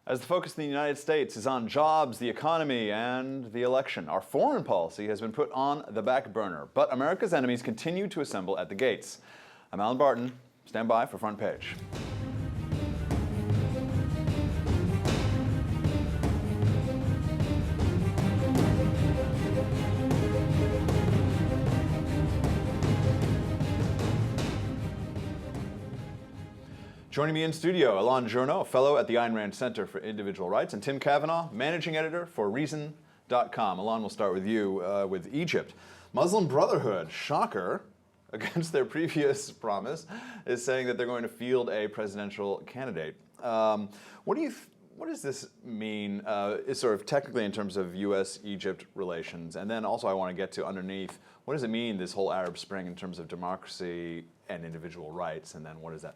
As the focus in the United States is on jobs, the economy, and the election, our foreign policy has been put on the back burner. But America's enemies continue to assemble at the gates. I'm Allen Barton. Stand by for Front Page. Joining me in studio, Elan Journo, a fellow at the Ayn Rand Center for Individual Rights, and Tim Cavanaugh, managing editor for Reason.com. Elan, we'll start with you, with Egypt. Muslim Brotherhood, shocker, against their previous promise, is saying that they're going to field a presidential candidate. What does this mean, sort of technically in terms of U.S.-Egypt relations? And then also I want to get to underneath, what does it mean, this whole Arab Spring, in terms of democracy and individual rights? And then what is that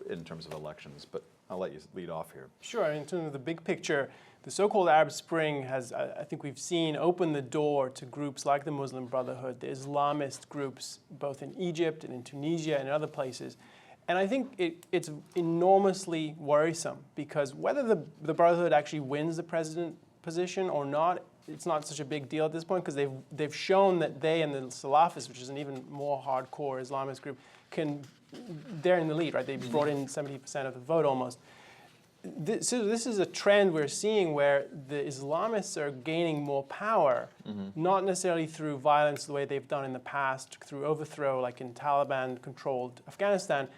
in terms of elections? But I'll let you lead off here. Sure. In terms of the big picture, the so-called Arab Spring has, I think we've seen, opened the door to groups like the Muslim Brotherhood, the Islamist groups, both in Egypt and in Tunisia and other places. And I think it's enormously worrisome, because whether the Brotherhood actually wins the president position or not, it's not such a big deal at this point, because they've shown that they and the Salafists, which is an even more hardcore Islamist group, they're in the lead, right? They brought in 70% of the vote almost. So this is a trend we're seeing where the Islamists are gaining more power, not necessarily through violence the way they've done in the past, through overthrow like in Taliban-controlled Afghanistan.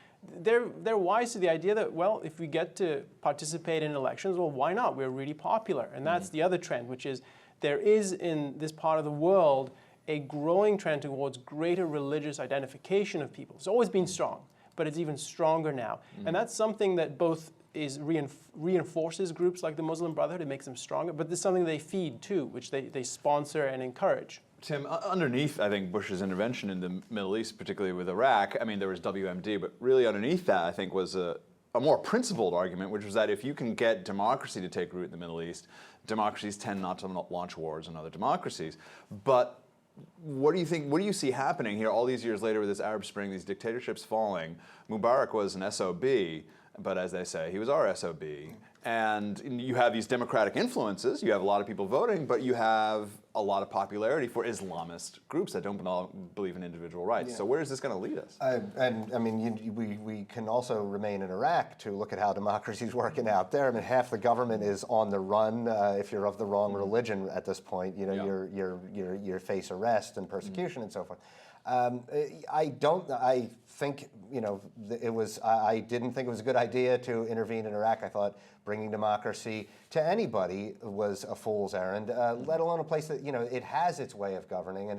They're wise to the idea that, well, if we get to participate in elections, well, why not? We're really popular. And that's the other trend, which is there is in this part of the world a growing trend towards greater religious identification of people. It's always been strong, but it's even stronger now. And that's something that both reinforces groups like the Muslim Brotherhood, it makes them stronger, but there's something they feed too, which they sponsor and encourage. Tim, underneath, I think, Bush's intervention in the Middle East, particularly with Iraq, I mean, there was WMD, but really underneath that, I think, was a more principled argument, which was that if you can get democracy to take root in the Middle East, democracies tend not to launch wars on other democracies. But what do you think, what do you see happening here all these years later with this Arab Spring, these dictatorships falling? Mubarak was an SOB, but as they say, he was our SOB. And you have these democratic influences, you have a lot of people voting, but you have a lot of popularity for Islamist groups that don't believe in individual rights. Yeah. So where is this going to lead us? And I mean, we can also remain in Iraq to look at how democracy is working out there. I mean, half the government is on the run. If you're of the wrong religion at this point, you know, you face arrest and persecution and so forth. I think, you know, I didn't think it was a good idea to intervene in Iraq. I thought bringing democracy to anybody was a fool's errand, let alone a place that, you know, it has its way of governing, and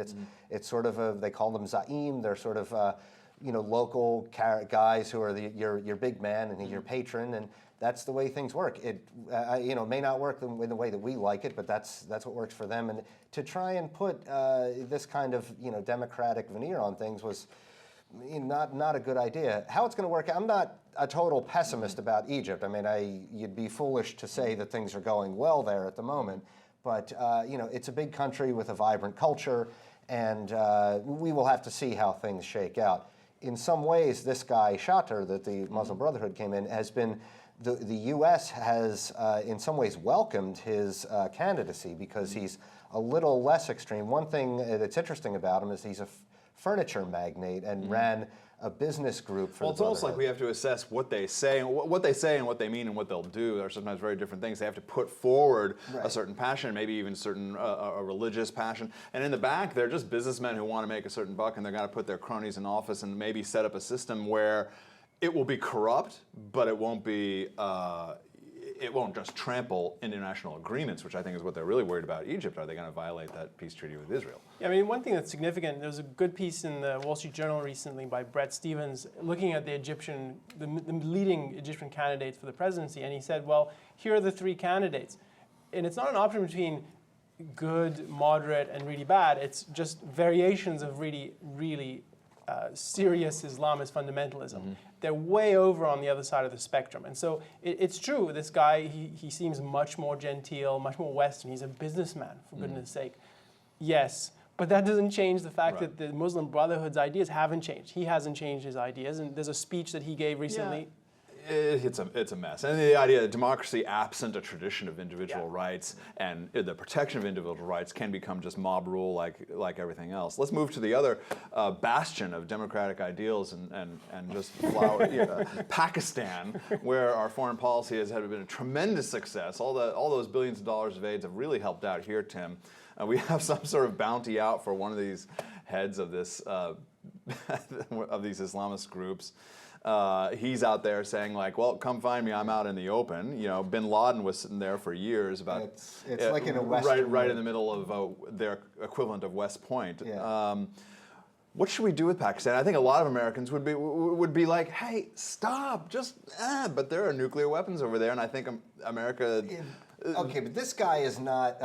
it's sort of they call them Za'im, they're sort of, you know, local guys who are your big man and your patron, and that's the way things work. It, you know, may not work in the way that we like it, but that's what works for them. And to try and put this kind of, you know, democratic veneer on things was not a good idea. How it's going to work, I'm not a total pessimist about Egypt. I mean, you'd be foolish to say that things are going well there at the moment, but you know, it's a big country with a vibrant culture, and we will have to see how things shake out. In some ways, this guy Shatter, that the Muslim Brotherhood came in, has been the U.S. has in some ways welcomed his candidacy, because he's a little less extreme. One thing that's interesting about him is he's a furniture magnate and ran a business group for the Brotherhood. Well, it's almost like we have to assess what they say, and what they mean and what they'll do are sometimes very different things. They have to put forward a certain passion, maybe even certain a religious passion, and in the back they're just businessmen who want to make a certain buck, and they're going to put their cronies in office and maybe set up a system where it will be corrupt, but it won't be. It won't just trample international agreements, which I think is what they're really worried about. Egypt, are they going to violate that peace treaty with Israel? Yeah, I mean, one thing that's significant, there was a good piece in the Wall Street Journal recently by Brett Stevens looking at the leading Egyptian candidates for the presidency, and he said, well, here are the three candidates. And it's not an option between good, moderate, and really bad. It's just variations of really, really serious Islamist fundamentalism. They're way over on the other side of the spectrum. And so it's true, this guy, he seems much more genteel, much more Western. He's a businessman, for goodness sake. Yes, but that doesn't change the fact that the Muslim Brotherhood's ideas haven't changed. He hasn't changed his ideas, and there's a speech that he gave recently. It's a mess. And the idea that democracy absent a tradition of individual rights and the protection of individual rights can become just mob rule like everything else. Let's move to the other bastion of democratic ideals and just flower, Pakistan, where our foreign policy has been a tremendous success. All those billions of dollars of aid have really helped out here, Tim. We have some sort of bounty out for one of these heads of this of these Islamist groups. He's out there saying like, well, come find me, I'm out in the open. You know, bin Laden was sitting there for years about it's like in a Western right in the middle of their equivalent of West Point. Yeah. What should we do with Pakistan? I think a lot of Americans would be like, hey, stop, just but there are nuclear weapons over there, and I think America. Okay, but this guy is not,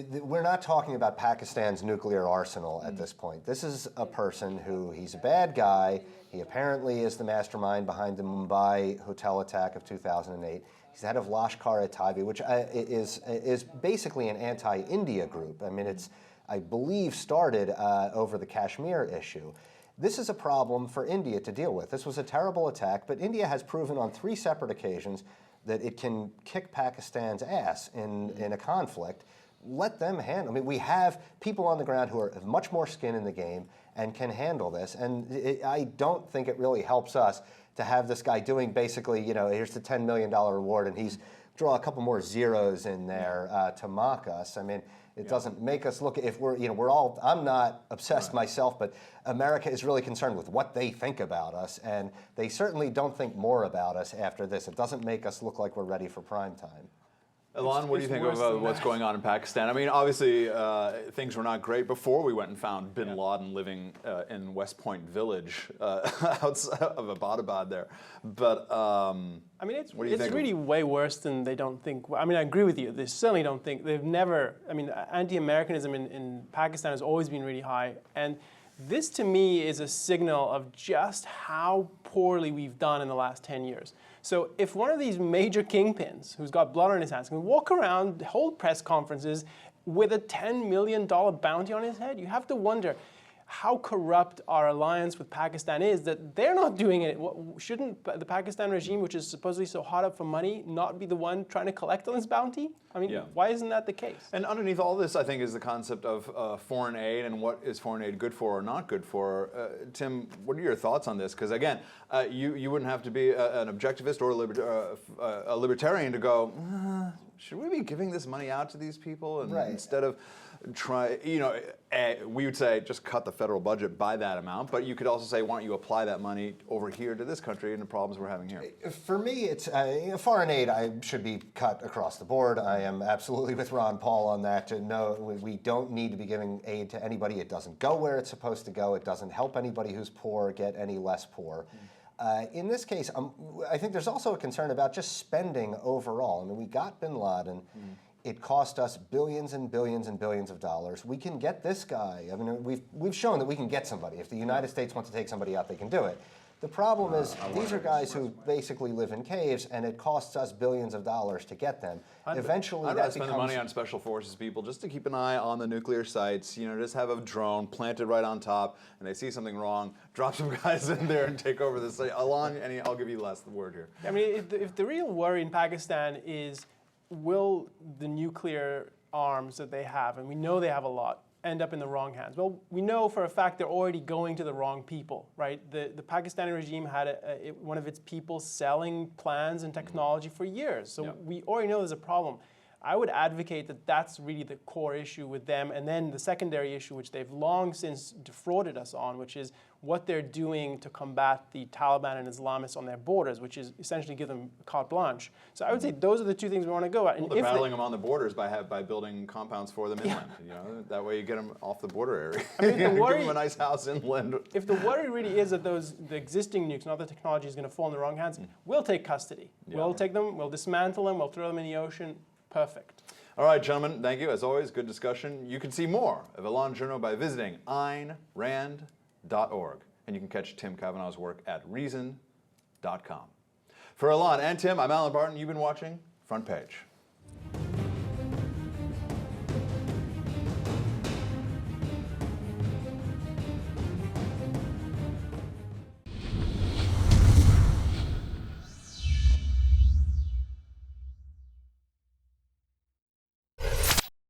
we're not talking about Pakistan's nuclear arsenal at this point. This is a person he's a bad guy. He apparently is the mastermind behind the Mumbai hotel attack of 2008. He's the head of Lashkar-e-Taiba, which is basically an anti-India group. I mean, it's, I believe, started over the Kashmir issue. This is a problem for India to deal with. This was a terrible attack, but India has proven on 3 separate occasions that it can kick Pakistan's ass in a conflict. Let them handle. I mean, we have people on the ground who have much more skin in the game and can handle this. And I don't think it really helps us to have this guy doing basically, you know, here's the $10 million reward, and he's draw a couple more zeros in there to mock us. I mean, it doesn't make us look, if we're, you know, we're all, I'm not obsessed myself, but America is really concerned with what they think about us, and they certainly don't think more about us after this. It doesn't make us look like we're ready for prime time. Elan, what do you think of what's going on in Pakistan? I mean, obviously, things were not great before we went and found bin Laden living in West Point Village outside of Abbottabad there. But I mean, it's really way worse than they don't think. I mean, I agree with you. They certainly don't think. They've never, I mean, anti-Americanism in Pakistan has always been really high. And this, to me, is a signal of just how poorly we've done in the last 10 years. So if one of these major kingpins who's got blood on his hands can walk around, hold press conferences with a $10 million bounty on his head, you have to wonder how corrupt our alliance with Pakistan is that they're not doing it. Shouldn't the Pakistan regime, which is supposedly so hot up for money, not be the one trying to collect on this bounty? I mean, why isn't that the case? And underneath all this, I think, is the concept of foreign aid and what is foreign aid good for or not good for. Tim, what are your thoughts on this? Because again, you wouldn't have to be an objectivist or a libertarian to go, should we be giving this money out to these people? And instead of try, you know, we would say just cut the federal budget by that amount, but you could also say, why don't you apply that money over here to this country and the problems we're having here? For me, it's foreign aid should be cut across the board. I am absolutely with Ron Paul on that. No, we don't need to be giving aid to anybody. It doesn't go where it's supposed to go. It doesn't help anybody who's poor get any less poor. In this case, I think there's also a concern about just spending overall. I mean, we got bin Laden. It cost us billions and billions and billions of dollars. We can get this guy. I mean, we've shown that we can get somebody. If the United States wants to take somebody out, they can do it. The problem is these are guys who basically live in caves, and it costs us billions of dollars to get them. Eventually, I'd rather spend the money on special forces people just to keep an eye on the nuclear sites. You know, just have a drone planted right on top, and they see something wrong, drop some guys in there and take over the site. Alon, I'll give you the last word here. I mean, if the real worry in Pakistan is, will the nuclear arms that they have, and we know they have a lot, end up in the wrong hands? Well, we know for a fact they're already going to the wrong people, right? The Pakistani regime had one of its people selling plans and technology for years. So we already know there's a problem. I would advocate that that's really the core issue with them. And then the secondary issue, which they've long since defrauded us on, which is what they're doing to combat the Taliban and Islamists on their borders, which is essentially give them carte blanche. So I would say those are the two things we want to go at. And they're battling them on the borders by building compounds for them inland. You know, that way you get them off the border area. I mean, give them a nice house inland. If the worry really is that the existing nukes, not the technology, is going to fall in the wrong hands, we'll take custody. We'll take them, we'll dismantle them, we'll throw them in the ocean. Perfect. All right, gentlemen, thank you. As always, good discussion. You can see more of Elan Journo by visiting AynRand.org. And you can catch Tim Cavanaugh's work at Reason.com. For Elan and Tim, I'm Allen Barton. You've been watching Front Page.